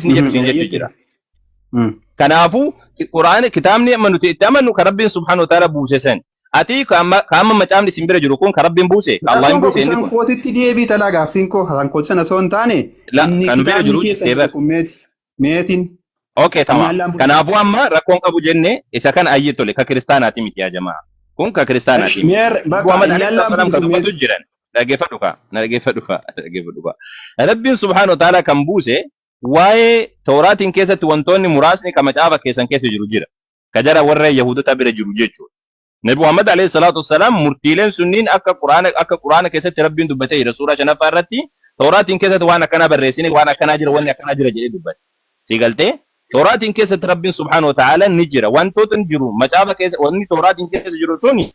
jedhu siin jechuu jira. Kanaafuu Quraana kitaabni amanuti itti amanu kan Rabbiin subhaanahu wa ta'ala buuse san. Ati kaama macaamni isin bira jiru kun kan Rabbiin buuse, Allah hin buuse inni kun. Isaan kootitti deebii talaa gaaffiin koo kan kooti sana osoo hin taane kan bira jiru jechuudha. Meetiin. Okay, tamam. Kanaafuu amma rakkoon qabu jenne isa kana ayyee tole ka kiristaanaati miti yaa jamaa. Kun ka kiristaanaati. Muhammad alayhi salaam kan dubbatu jiran. Dhaggeeffadhu ka. Rabbiin subhaanahu wa ta'ala kan buuse waa'ee Tooraatiin keessatti wantoonni muraasni ka macaafa keessan keessa jiru jira. Ka jara warra Yahudota bira jiru jechuudha. Nabi Muhammad alayhi salatu wassalam murtiileen sunniin akka Quraana keessatti Rabbiin dubbatee jira suuraa 5 irratti Tooraatiin keessatti waan akkana barreessine waan akkana jira wanni akkana jira jedhee dubbate. Siigaltee Tooraatiin keessatti Rabbiin subhaanahu wa ta'ala ni jira wantoota jiru macaafa keessa wanni Tooraatiin keessa jiru suni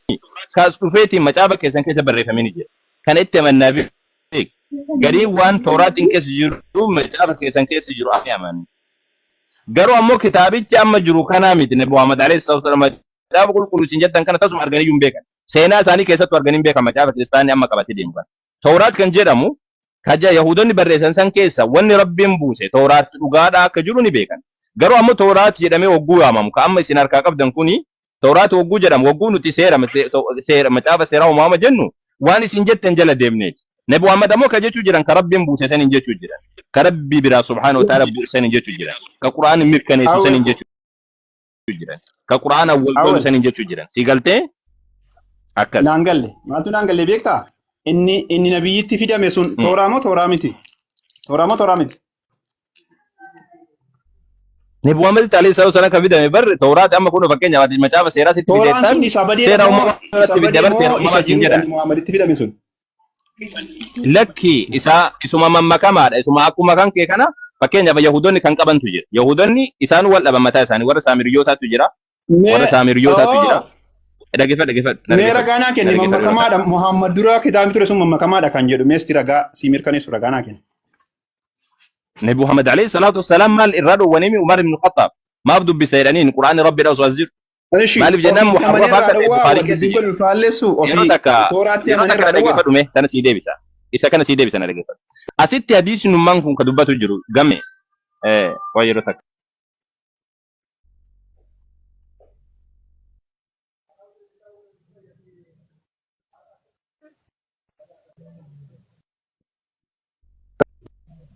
kaas dhufeetiin macaafa keessan keessa barreeffamee ni jira. Kan itti amannaa garii waan Tooraatiin keessa jiru macaafa keessan keessa jiru ani amanna. Garuu ammoo kitaabichi amma jiru kanaa miti Nabi Muhammad alayhi salatu wassalam macaafa qulqulluutiin jettan kana tasuma arganii hin beekan. Seenaa isaanii keessatti arganii hin beekan macaafa kiristaanii amma qabatee deemu kan. Tooraat kan jedhamu kaja Yahudonni barreessan san keessa wanni Rabbiin buuse Tooraat dhugaadhaa akka jiru ni beekan. Garuu ammoo Tooraat jedhamee wagguu yaamamu ka amma isin harkaa qabdan kuni Tooraat wagguu jedhamu wagguu nuti seera macaafa seeraa uumama jennu waan isin jettan jala deemneeti. Nabi Muhammad ammoo ka jechuu jiran ka Rabbiin buuse san hin jechuu jiran. Ka Rabbii biraa subhaanahu wa ta'ala buuse san hin jechuu jiran. Ka Qur'aan mirkaneessu san hin jechuu jiran. Ka Qur'aana wal qolu san hin jechuu jiran. Si galtee? Akkas. Naangalle. Maaltu naangalle beektaa? Inni nabiyyitti fidame sun Tooraa moo Tooraa miti? Tooraa moo Tooraa miti? Nabi Muhammad alayhi salatu wasallam kan fidame barre Tooraat amma kun fakkeenyaaf macaafa seeraa sitti fideettan seera uumama dabar seera uumama siin jedha. Muhammaditti fidame sun. Lakki isuma mammakamaadha isuma akkuma kan kee kana fakkeenyaaf Yahudonni kan qabantu jira. Yahudonni isaan wal dhaban mataa isaanii warra Saamiriyootaatu jira. Warra Saamiriyootaatu jira. Dhaggeeffadhu. Mee ragaa naa kenni mammakamaadha Muhammad dura kitaabni ture sun mammakamaadha kan jedhu meesti ragaa si mirkaneessu ragaa naa kenni. Nabi Muhammad alayhi salatu wassalam mal irradu wanimi Umar ibn Khattab maaf dubbisa jedhaniin Qur'aani Rabbi dha waswazir. Maalif jennaan muharrafa akka Bukhari keessa jiru. Yeroo takka dhaggeeffadhu mee tana sii deebisa. Isa kana sii deebisa na dhaggeeffadhu. Asitti hadiisni nummaan kun ka dubbatu jiru game waa yeroo takka.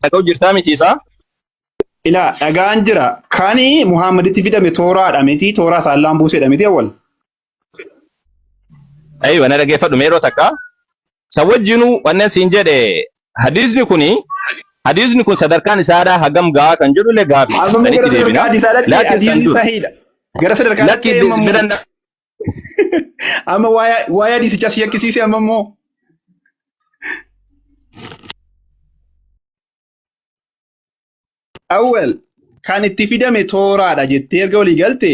Dhaga'u jirtaa miti isaa? Ilaa dhagaan jira. Kani Muhammaditti fidame Tooraadha miti Tooraa saallaan buuseedha miti awwal. Aywa na dhaggeeffadhu yeroo takka. Sawwajjinuu wannan siin jedhe hadiisni kun sadarkaan isaadhaa hagam gahaa kan jedhu illee gaafi. Sanitti deebina. Gara sadarkaa amma waa'ee hadiisichaa si yakkisiise amma immoo. Awwal kan itti fidame Tooraadha jettee erga walii galte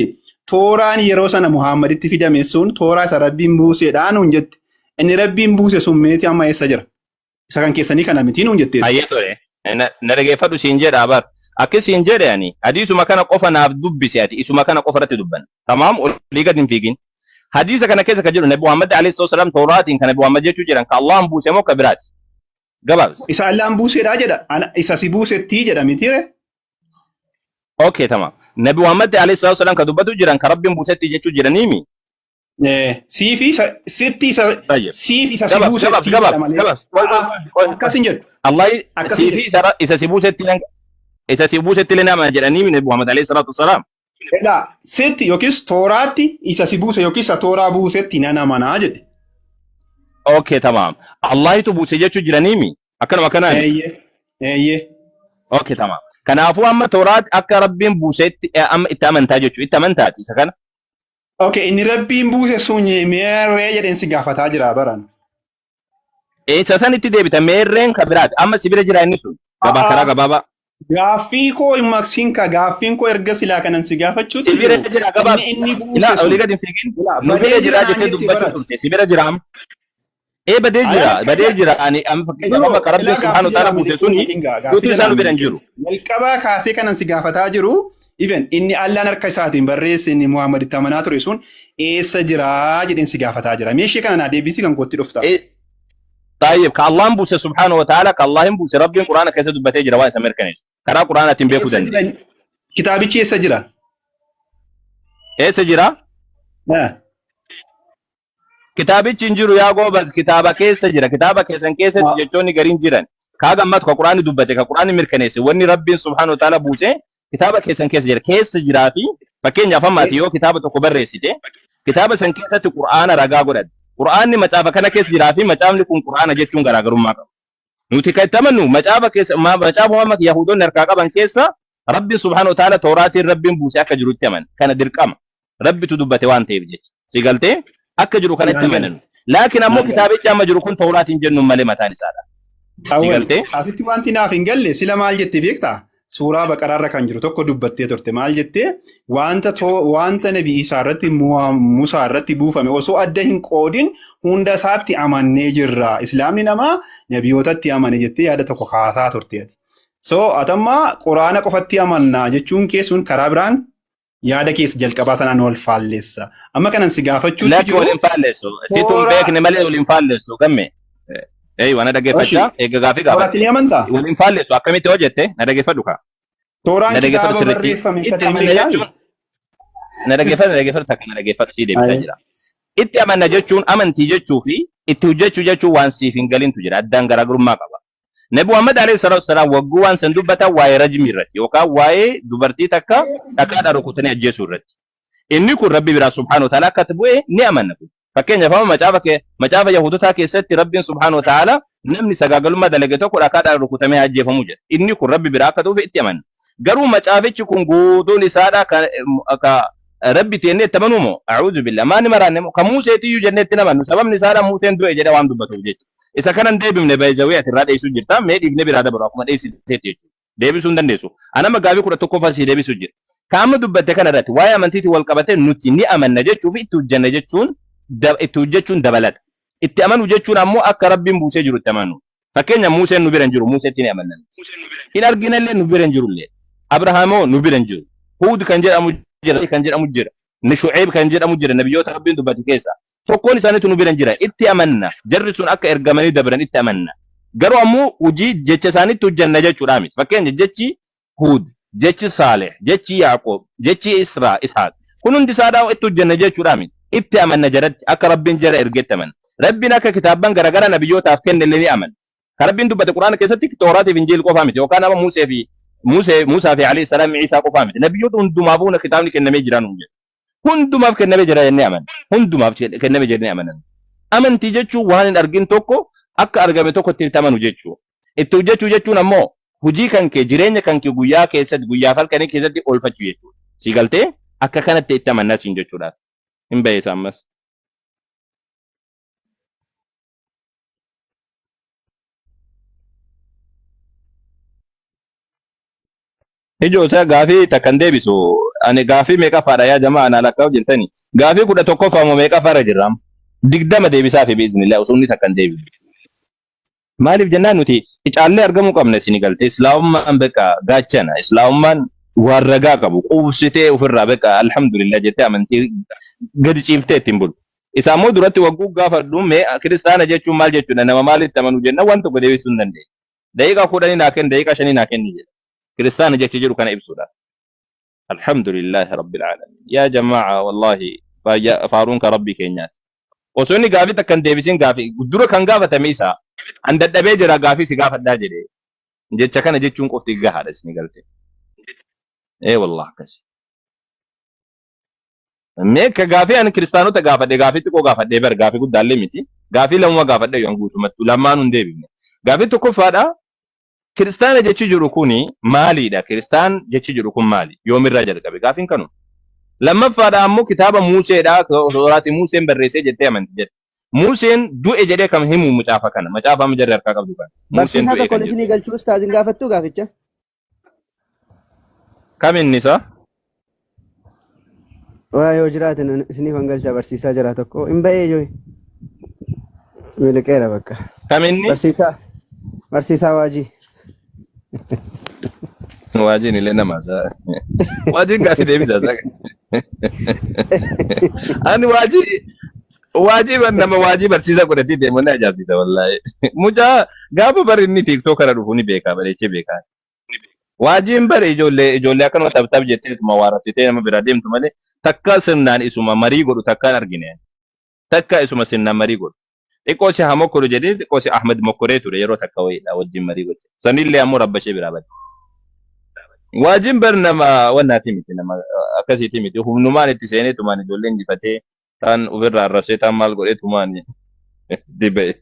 Tooraan yeroo sana Muhammaditti fidame sun Tooraa isa Rabbiin buuseedhaan nuun jette. Inni Rabbiin buuse sun meeti amma eessa jira? Isa kan keessanii kana miti nuun jettee. Ayyee tole. Na dhaggeeffadhu siin jedha bar. Akkas siin jedhe ani hadiisuma kana qofa naaf dubbisi ati isuma kana qofa irratti dubbanna. Tamaam olii gad hin fiigin. Hadiisa kana keessa kan jedhu Nabi Muhammad alayhi salaam Tooraatiin kan Nabi Muhammad jechuu jiran ka Allahan buuse moo ka biraati? Gabaabsi. Isa Allahan buuseedhaa jedha. Isa si buusettii jedha mitiire? Okay, tamam. Nabi Muhammad alayhi salatu wasallam ka dubbatu jiran ka Rabbiin buusetti jechuu jiraniimi. Siifi isa si buusetti gabas. Akkasin jedhu. Allah siifi isa si buusetti illee nama jedhaniimi Nabi Muhammad alayhi salatu wasallam. Edha sitti yookiis Tooraatti isa si buuse yookiis isa Tooraa buusetti nana manaa jedhe. Okay, tamam. Allahitu buuse jechuu jiraniimi. Akkanuma kanaan. Eeyyee. Okay, tamam. Kanaafuu amma Tooraat akka Rabbiin buusetti amma itti amantaa jechuudha. Itti amantaati isa kana. Okay, inni Rabbiin buuse sun meerree jedheen si gaafataa jira baran. Isa san itti deebita meerreen ka biraati. Amma si bira jira inni sun. Gabaa karaa gabaabaa. Gaaffii koo hin maqsiin ka gaaffiin koo erga silaa kanan si gaafachuuti. Si bira jira gabaab. Inni buuse sun. Olii gadi hin fiigin. Nu bira jira jettee dubbachuu turte. Si bira jira. badee jira ani amma fakkeenyaaf amma Rabbi subhaanahu wa ta'ala buuse suni guutuu isaan biran jiru. Jalqabaa kaasee kanan si gaafataa jiru even inni Allaan harka isaatiin barreesse inni Muhammad itti amanaa ture sun eessa jira jedheen si gaafataa jira. Meeshii kana naa deebisii kan kootti dhufta. طيب كالله بوسه سبحانه وتعالى كالله بوسه ربي القرآن كيسة دبته جروا يسمر كنيس كرا قرآن تنبيه كدن كتابي شيء سجرا إيه سجرا كتابي تنجرو يا جو بس كتابك كيس سجرا كتابك كيسن كيسة جتوني قرين جيران كاغا مات كقرآن دبته كقرآن مر كنيس وني ربي سبحانه وتعالى بوسه كتابك كيسن كيس جرا كيس سجرا في فكين يفهم ماتيو كتابة كبر رئيسته كتابة سن كيسة القرآن رجع قرد قرآن متابع كنا كيس جرا في متابع لكم قرآن جتون غرا غرو ما nuti kai tamannu macaba keessa ma macaba amma yahudon narka qaban keessa rabbi subhanahu wa ta'ala tawratin rabbin buuse akka jirutti aman kana dirqama rabbi tu dubbate waan ta'eef jecha sigalte akka jiru kanatti amanan laakin ammoo kitaabicha amma jiru kun tawratin jennu malee mataan isaadha sigalte asitti wanti naaf hin galle sila maal jette beektaa suuraa baqaraarra kan jiru tokko dubbattee turte maal jettee wanta nabi Isaa irratti Musaa irratti buufame osoo adda hin qoodin hunda isaatti amannee jirra islaamni namaa nabiyootatti amane jettee yaada tokko kaasaa turteeti. So atamma quraana qofatti amannaa jechuun keessuun karaa biraan yaada keessa jalqabaa sanaan wal faalleessa. Amma kanan si gaafachuutti jiru. Lakki waliin faalleessu. Situn beekne malee waliin faalleessu gamme. Wana dhaggeeffachaa eega gaafii gaafa. Tooraatti ni amantaa? Waliin faalleessu akkamitti hojjette na dhaggeeffadhu kaa. Tooraan kitaaba barreeffame itti amanna jechuun na dhaggeeffadhu takka na dhaggeeffadhu sii deebisaa jira. Itti amanna jechuun amantii jechuu fi itti hojjechuu jechuun waan siif hin galintu jira addaan garaagarummaa qaba. Nabi Muhammad alayhi salatu wasalam wagguu waan san dubbata waa'ee rajmii irratti yookaan waa'ee dubartii takka dhakaadhaan rukutanii ajjeesuu irratti. Inni kun rabbi biraa subhaanahu wa ta'ala akka bu'e ni amanna kun. Fakkeenyaaf amma macaafa Yahudotaa keessatti rabbiin subhaanahu wa ta'ala namni sagaagalummaa dalage tokko dhakaadhaan rukutamee ajjeefamuu jedha. Inni kun rabbi biraa akka ta'uuf itti amanna. Garuu macaafichi kun guutuun isaadha ka rabbi teennee itti amanuu moo a'uudhu billah maani maraanne ka Muuseetiyyuu jennee itti amannu sababni isaadha Muuseen du'e jedhee waan dubbatuuf jecha. Isa kanan deebifne baay'ee atirraa dheessuu jirta mee dhiifne biraa dabalu akkuma dheessiteetti jechuudha. Deebisuu hin dandeessu. Anama gaafii 11 si deebisuu jira. Kaama dubbatte kana irratti waa'ee amantiitti wal qabatee nuti ni amanna jechuu fi itti hojjanna jechuun itti hojjechuun dabalata. Itti amanu jechuun ammoo akka rabbiin buusee jiru itti amanu. Fakkeenya Muuseen nu bira hin jiru Muuseetti ni amanna. Hin arginallee nu bira hin jirullee. Abrahaamoo nu bira hin jiru. Huud kan jedhamu jira. Shu'eeb kan jedhamu jira nabiyyoota rabbiin dubbate keessa. Tokkoon isaaniitu nu bira hin jira. Itti amanna. Jarri sun akka ergamanii dabran itti amanna. Garuu ammoo hojii jecha isaaniitti hojjanna jechuudha miti. Fakkeenya jechi Huud, jechi Saaleh, jechi Yaaqoob, jechi Ishaaq. Kun hundi isaadhaa itti hojjanna jechuudha miti. Itti amanna jaratti akka rabbiin jara ergetti amanna. Rabbiin akka kitaabban garaagaraa nabiyyootaaf kennellee ni amanna. Kan rabbiin dubbate Quraana keessatti Tooraatiif Injiil qofaa miti yookaan amma Muusaa fi alayhi salaam Iisaa qofaa miti. Nabiyyoota hundumaafuu kitaabni kennamee jiraan hin jedhu. Hundumaaf kennamee jira jennee amanna. Hundumaaf kennamee jennee amanna. Amantii jechuun waan hin argin tokko akka argame tokko itti amanu jechuudha. Itti hojjechuu jechuun ammoo hojii kan kee jireenya kan kee guyyaa keessatti guyyaa halkanii keessatti oolfachuu jechuudha. Si galtee akka kanatti itti amannaa siin jechuudha. Hin baheessa ammas. Ijoosa gaafii takkan deebisu ani gaafii meeqa faadha yaa jamaa ana lakkaa hojjetani gaafii 11 moo meeqa faara jirram 20 deebisaa fi biiznillah usunni takkan deebisu maaliif jennaan nuti caallee argamuu qabna isin galtee islaamummaan beeka gaachana islaamummaan waan ragaa qabu quubsitee ofirraa beeka alhamdulillah jettee amantii gadi ciiftee ittiin bulu isa ammoo duratti wagguu gaafadhu mee kiristaana jechuun maal jechuudha nama maalitti amanu jenna waan tokko deebisuu hin dandeenye daqiiqaa 10 naa kenni daqiiqaa 5 naa kenni jedha كريستيان جت يجرو كان يبسودا الحمد لله رب العالمين يا جماعة والله فارونك ربي كينيات وسوني قافي تكن ديبسين قافي قدرة كان قافة تميسا عند الدبيجرة قافي سقافة داجري جت كان جت شون قفتي قهر اسمي قلت ايه والله كسي ميك قافي أنا كريستيانو تقافة دي قافي تكو قافة دي بر قافي قد دالي ميتي قافي لما قافة دي ينقوتو متو لما نديبين قافي تكو فادا كريستيان جتشي جروكوني مالي دا كريستيان جتشي جروكون مالي يوم الرجل كبي قافين كانوا لما فادا أمو كتاب موسى دا سورة موسى بريسة جتة من تجد موسى دو إجري كم هم مجافا كنا مجافا مجرر كاب دوكان موسى هذا كل شيء قال شو استاذ قافتو قافتش كم النساء ويا وجرات سني فنقل برسيسا جراتكو إن بيجي جوي ملكيرا بكا كم الني برسيسا واجي واجيني لنا مازال واجين قاعد يدي مزاج أنا واجي Waajiba nama waajiba barsiisa godhatee deemu na ajaa'ibsiisa wallahi. Mucaa gaafa bari inni TikTok kana dhufu ni beeka bareechee beeka. Waajiin bari ijoollee akkanuma taphaaf jettee ituma waarasitee nama bira deemtu malee takka sirnaan isuma marii godhu takkaan argine. Takka isuma sirnaan marii godhu. Xiqqoo si Hamokkoro jedhee xiqqoo si Ahmed Mokkoree ture yeroo takka wayiidha wajjin marii godhe. Sanillee ammoo rabbashee biraa bade. Waajiin bari nama wannaati miti nama akkasiiti miti humnumaan itti seenee tumaan ijoollee injifatee tan ofirraa arrabsee tan maal godhee tumaan dibee.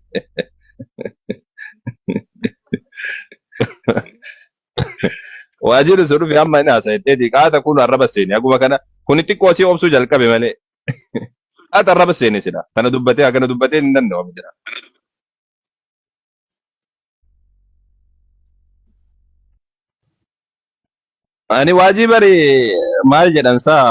Waajjirri sun dhufe amma inni haasa'etti qaata kun arraba seene akkuma kana kun xiqqoo si obsuu jalqabe malee. Qaata arraba seene sila kana dubbatee akkana dubbatee hin danda'amu jira. Ani waajibari maal jedhan saa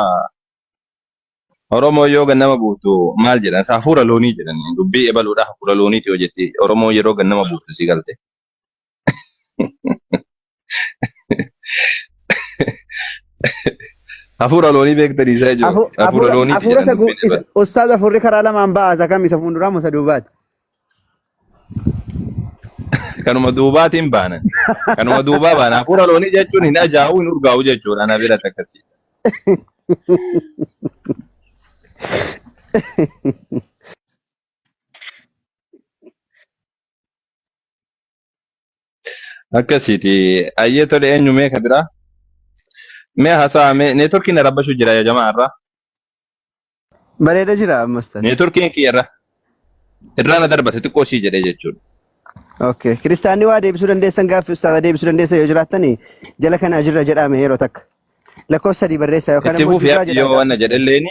Oromoo yoo gannama buutu maal jedhan saa hafuura loonii jedhan dubbii ebaluudha hafuura looniiti yoo jetti Oromoo yeroo gannama buutu si galte. Hafuura loonii beektanii isaa jiru. Hafuura loonii. Hafuura isa ustaaz hafuurri karaa lamaan ba'a isa kam isa fuulduraa moo isa duubaati? Kanuma duubaatiin baanan. Kanuma duubaa baana. Hafuura loonii jechuun hin ajaa'u hin urgaa'u jechuudha. Ana bira akkasii. Akkasiiti. Ayyee tole eenyu mee ka biraa? Mee haasaa mee neetworkiin rabbashu jira yaa jamaa irraa? Bareeda jira ammas ta'e. Neetworkiin kiyya irraa na darbate xiqqoo sii jedhee jechuudha. Okay. Kiristaanni waa deebisuu dandeessan gaaffii ustaaza deebisuu dandeessan yoo jiraattani jala kana jirra jedhame yeroo takka. Lakkoofsa sadii barreessaa yookaan immoo yoo wanna jedhelleeni